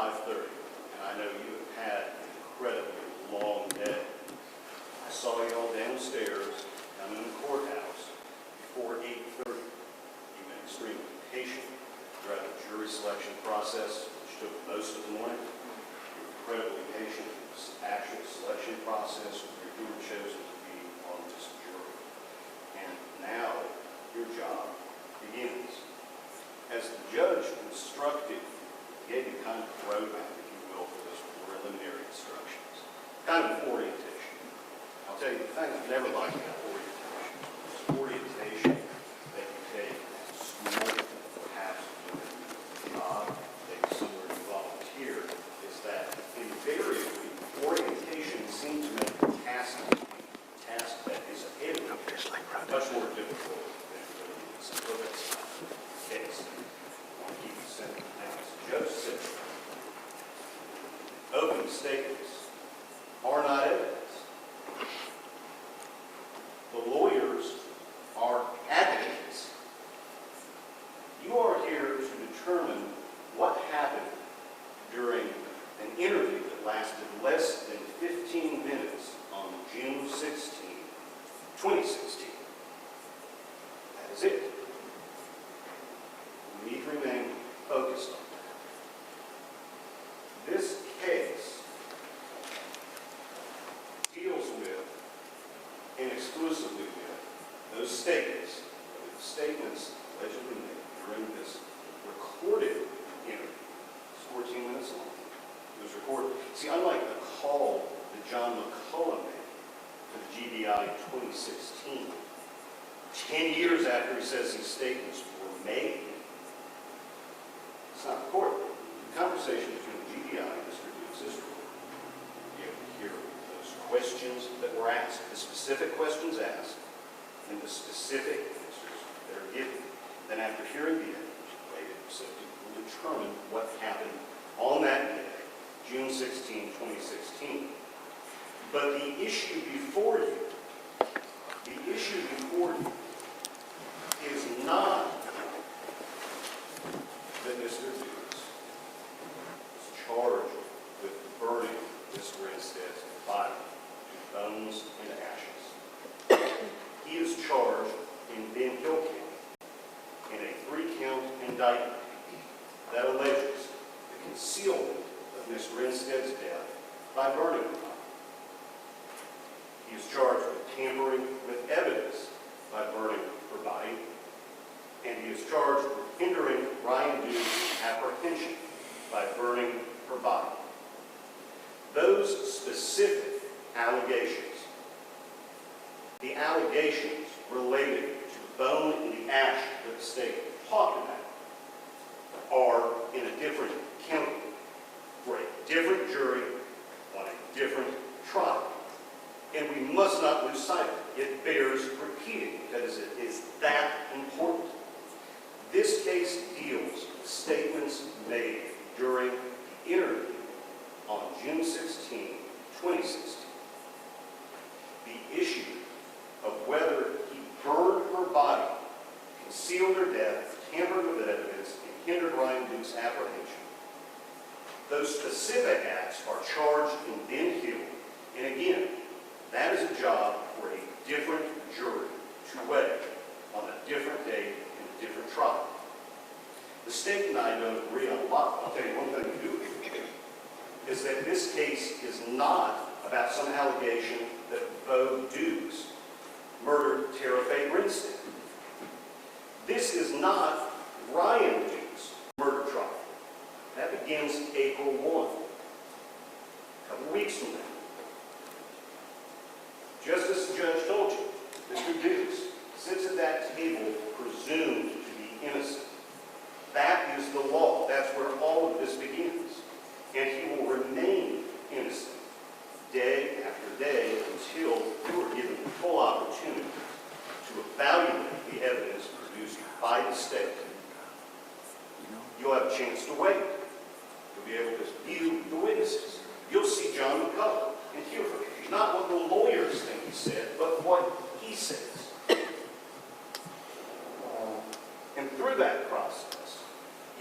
5:30, and I know you have had an incredibly long day. I saw y'all downstairs, down in the courthouse, before 8:30. You've been extremely patient throughout the jury selection process, which took most of the morning. You're incredibly patient in the actual selection process where you were chosen to be on this jury. And now your job begins. As the judge instructed, gave you kind of a roadmap, if you will, for those preliminary instructions. Kind of orientation. I'll tell you the thing I've never liked about orientation. It's orientation that you take at school, perhaps doing a job, maybe somewhere you volunteer, is that invariably orientation seems to make the task that is ahead of you much more difficult than it really is. So that's the case. I want to keep it simple. Now, as the judge said, opening statements are not evidence. The lawyers are advocates. You are here to determine what happened during an interview that lasted less than 15 minutes on June 16, 2016. That is it. We need to remain focused on that. This case deals with, and exclusively with, those statements allegedly made during this recorded interview. It's 14 minutes long. It was recorded. See, unlike the call that John McCullough made to the GBI in 2016, 10 years after he says these statements were made, it's not recorded. The conversation between the GBI and Mr. Dukes is recorded. You have to hear those questions that were asked, the specific questions asked, and the specific answers that are given. Then after hearing the evidence, waited so to determine what happened on that day, June 16, 2016. But the issue before you is not that Mr. Dukes is charged with burning Miss Grinstead's body to bones and ashes. He is charged in Ben Hill County in a 3-count indictment that alleges the concealment of Miss Grinstead's death by burning the body. He is charged with tampering with evidence by burning her body, and he is charged with hindering Ryan Duke's apprehension by burning her body. Those specific allegations, the allegations related to the bone and the ash that the state talked about, are in a different county for a different jury on a different trial. And we must not lose sight of it. It bears repeating because it is that important. This case deals with statements made during the interview on June 16, 2016. The issue of whether he burned her body, concealed her death, tampered with evidence, and hindered Ryan Duke's apprehension. Those specific acts are charged in Ben Hill, and again, that is a job for a different jury to weigh on a different day in a different trial. The state and I don't agree on a lot. I'll tell you one thing we do agree is that this case is not about some allegation that Bo Dukes murdered Tara Faye Grinstead. This is not Ryan Duke's murder trial. That begins April 1, a couple of weeks from now. Just as the judge told you, Mr. Dukes sits at that table presumed to be innocent. That is the law. That's where all of this begins. And he will remain innocent day after day until you are given the full opportunity to evaluate the evidence produced by the state. You'll have a chance to wait. You'll be able to view the witnesses. You'll see John McCullough and hear from him. Not what the lawyers think he said, but what he says. And through that process,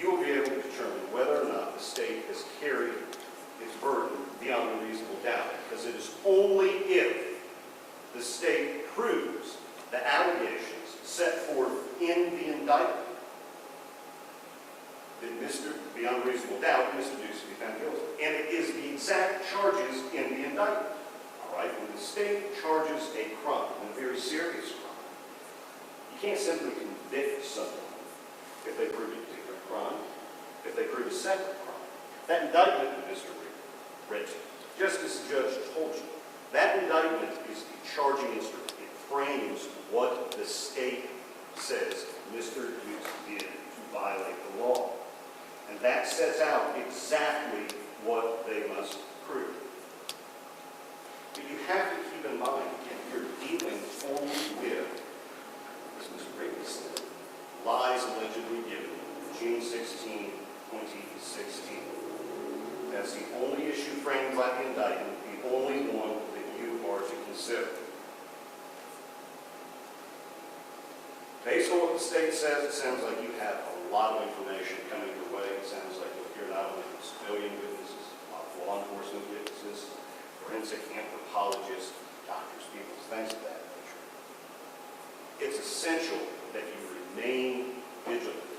you will be able to determine whether or not the the state has carried its burden beyond a reasonable doubt, because it is only if the state proves the allegations set forth in the indictment that beyond reasonable doubt, Mr. Dukes will be found guilty. And it is the exact charges in the indictment. All right, when the state charges a crime, a very serious crime, you can't simply convict someone if they prove a particular crime, if they prove a separate crime. That indictment that Mr. read, just as the judge told you, that indictment is the charging instrument. It frames what the state says Mr. Dukes did to violate the law. And that sets out exactly what they must prove. But you have to keep in mind, if you're dealing only with, as Mr. Brady said, lies allegedly given June 16, 2016. That's the only issue framed by the indictment, the only one that you are to consider. Based on what the state says, it sounds like you have a lot of information coming your way. It sounds like you're not only civilian witnesses, law enforcement witnesses, forensic anthropologists, doctors, people, things of that nature. It's essential that you remain vigilant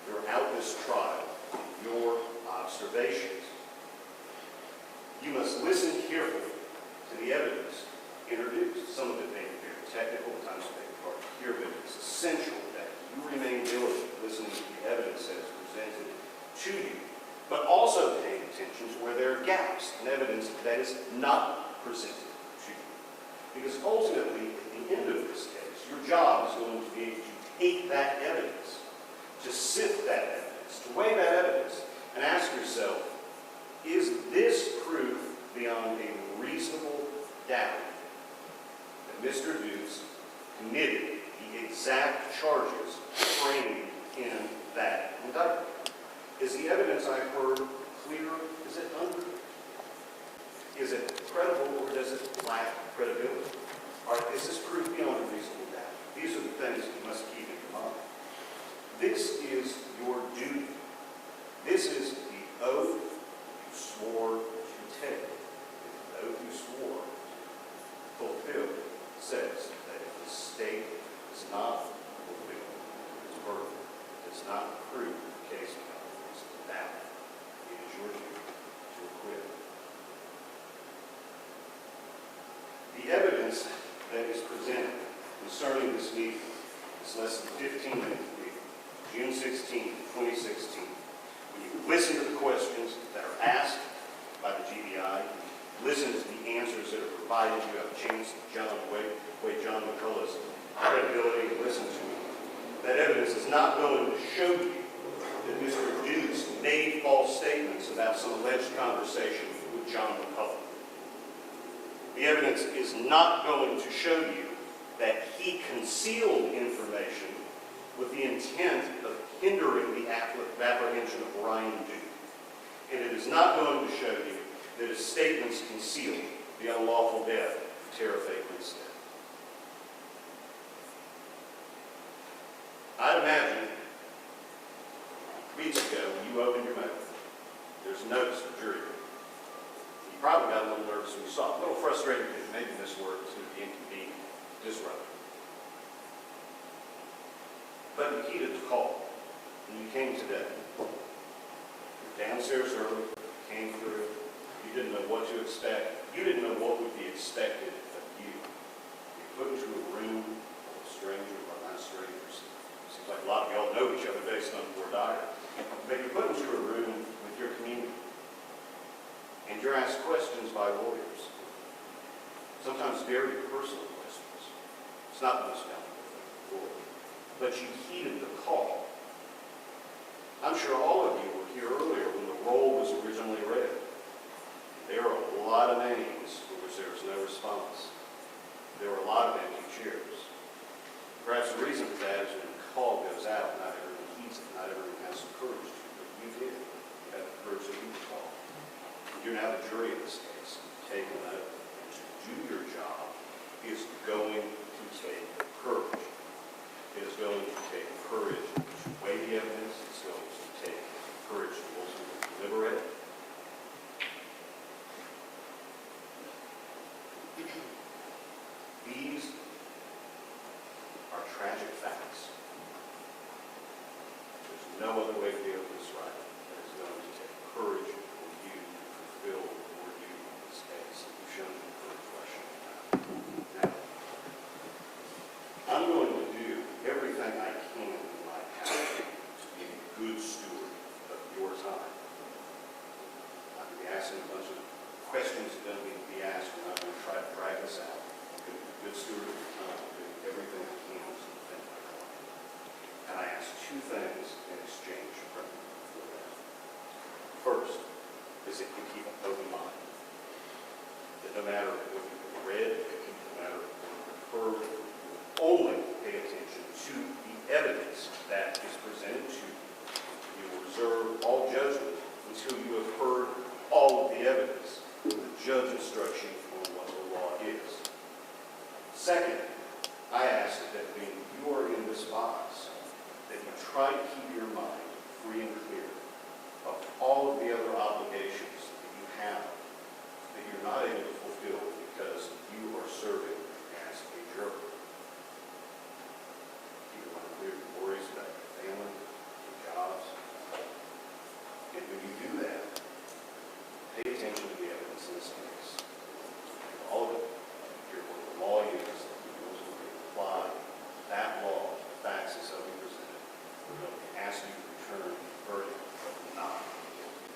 throughout this trial in your observations. You must listen carefully to the evidence introduced. Some of it may be very technical, at times it may be hard to hear, but it's essential that you remain diligent listening to the evidence that is presented to you, but also paying attention to where there are gaps in evidence that is not presented to you. Because ultimately, at the end of this case, your job is going to be to take that evidence, to sift that evidence, to weigh that evidence, and ask yourself, is this proof beyond a reasonable doubt that Mr. Dukes committed the exact charges framed in that indictment? Is the evidence I've heard clear? Is it unclear? Is it credible, or does it lack credibility? All right, is this proof beyond a reasonable doubt? These are the things you must keep in your mind. This is your duty. This is the oath you swore to take. The oath you swore to fulfill says that if the state does not fulfill its burden, does not prove the case beyond a reasonable doubt, it is your duty to acquit. The evidence that is presented concerning this meeting is less than 15 minutes brief, June 16, 2016. When you listen to the questions that are asked by the GBI, listen to the answers that are provided, you have a chance to weigh John McCullough's credibility, and listen to it. That evidence is not going to show you that Mr. Dukes made false statements about some alleged conversation with John McCullough. The evidence is not going to show you that he concealed information with the intent of hindering the apprehension of Ryan Duke. And it is not going to show you that his statements concealed the unlawful death of Tara Faye Grinstead. I'd imagine weeks ago when you opened your mouth, there's a notice of jury. You probably got a little nervous when you saw it, a little frustrated because maybe this work is going to be inconvenient, disruptive. But you heeded the call, and you came today. You're downstairs early, came through. You didn't know what to expect. You didn't know what would be expected of you. You're put into a room full of strangers, or not strangers. Seems like a lot of y'all know each other based on your diary. But you're put into a room with your community. And you're asked questions by lawyers. Sometimes very personal questions. It's not the most valuable thing for you. But you heeded the call. I'm sure all of you were here earlier when the roll was originally read. There are a lot of names for which there was no response. There were a lot of empty chairs. Perhaps the reason for that is when the call goes out, not everyone heeds it, not everyone has the courage to, but you did. You had the courage to heed the call. You're now the jury in this case. Take an oath. And to do your job is going to take courage. It is going to take courage to weigh the evidence. It's going to take courage to ultimately deliberate. questions are going to be asked, and I'm going to try to drag this out. I'm going to be a good steward of your time, do everything I can to defend my client. And I ask two things in exchange for that. First is that you keep an open mind. That no matter what you've read, no matter what you've heard, you only pay attention to the evidence that is presented to you. You will reserve all judgment until you have heard all of the evidence, with the judge instruction on what the law is. Second, I ask that when you are in this box, that you try to keep your mind free and clear of all of the other obligations that you have that you're not able to fulfill because you are serving as a juror. Keep your mind clear of worries about your family, your jobs. And when you do that, pay attention to the evidence in this case. All of it, hear what the law is, you will apply that law, the facts as so presented. We're going to ask you to return a verdict of not guilty.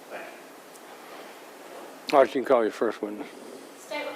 Thank you. All right, you can call your first witness.